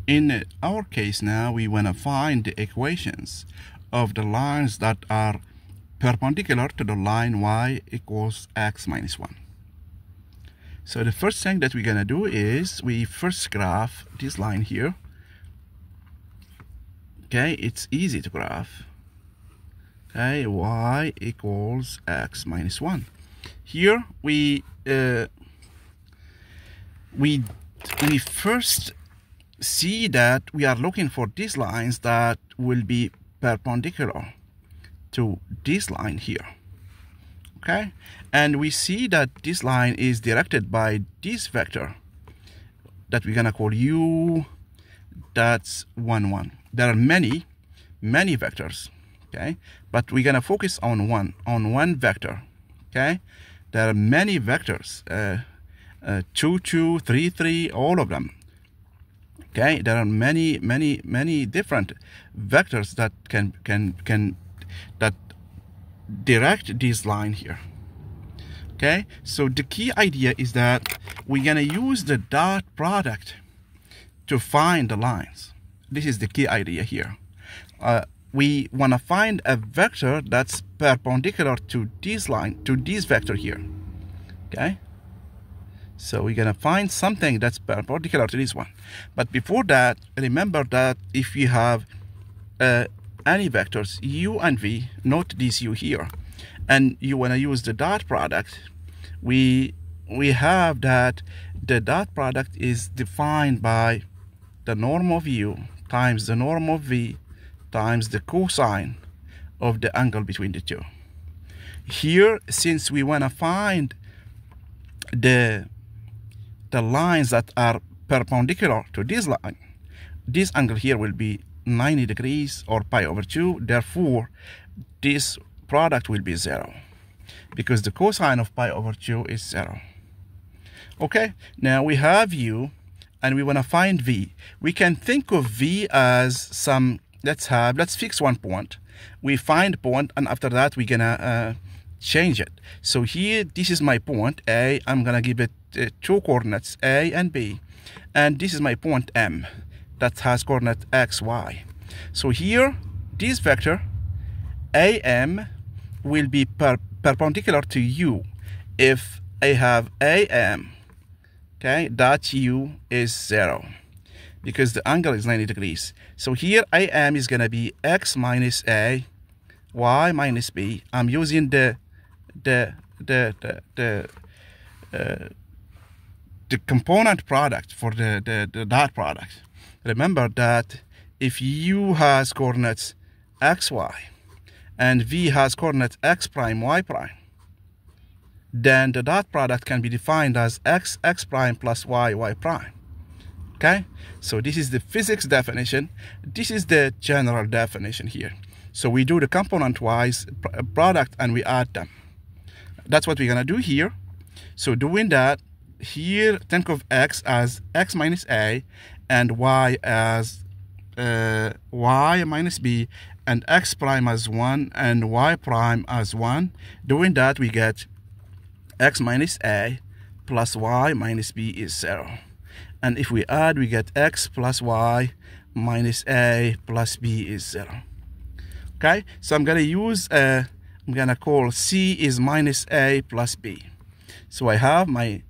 In our case now, we want to find the equations of the lines that are perpendicular to the line y equals x minus 1. So the first thing that we're going to do is we first graph this line here. Okay, it's easy to graph. Okay, y equals x minus 1. Here we first see that we are looking for these lines that will be perpendicular to this line here. Okay, and we see that this line is directed by this vector that we're gonna call u. That's 1 1. There are many vectors, okay, but we're gonna focus on one vector. Okay, there are many vectors, 2 2, 3 3, all of them. Okay, there are many different vectors that that direct this line here. Okay, so the key idea is that we're gonna use the dot product to find the lines. This is the key idea here. We want to find a vector that's perpendicular to this line, to this vector here. Okay, so we're gonna find something that's perpendicular to this one. But before that, remember that if you have any vectors u and v, not this u here, and you want to use the dot product, we have that the dot product is defined by the norm of u times the norm of v times the cosine of the angle between the two. Here, since we want to find the lines that are perpendicular to this line, this angle here will be 90 degrees or pi over 2. Therefore, this product will be 0 because the cosine of pi over 2 is 0. Okay, now we have u and we want to find v. We can think of v as some, let's fix one point. We find a point, and after that we're gonna change it. So here, this is my point A. I'm gonna give it two coordinates, A and B, and this is my point M that has coordinate x, y. So here, this vector AM will be perpendicular to u if I have AM. Okay, that u is 0 because the angle is 90 degrees. So here AM is gonna be x minus A, y minus B. I'm using the component product for the dot product. Remember that if u has coordinates x, y, and v has coordinates x prime, y prime, then the dot product can be defined as x prime plus y prime. Okay, so this is the physics definition. This is the general definition here. So we do the component-wise product and we add them. That's what we're gonna do here. So doing that, here think of x as x minus a and y as y minus b, and x prime as 1 and y prime as 1. Doing that, we get x minus a plus y minus b is 0. And if we add, we get x plus y minus a plus b is 0. Okay, so I'm gonna use I'm gonna call c is minus a plus b. So I have my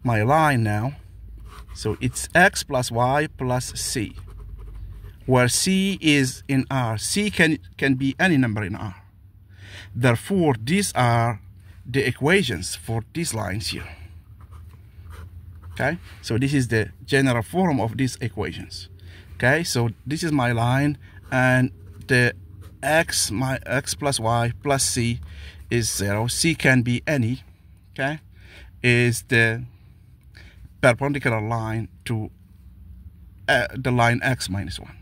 line now. So it's x plus y plus c, where c is in R. C can be any number in R. Therefore, these are the equations for these lines here. Okay, so this is the general form of these equations. Okay, so this is my line, and the x plus y plus c is 0. C can be any. Okay, is the perpendicular line to the line x minus 1.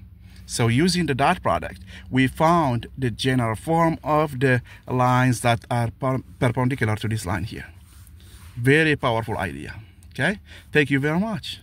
So using the dot product, we found the general form of the lines that are perpendicular to this line here. Very powerful idea. Okay, thank you very much.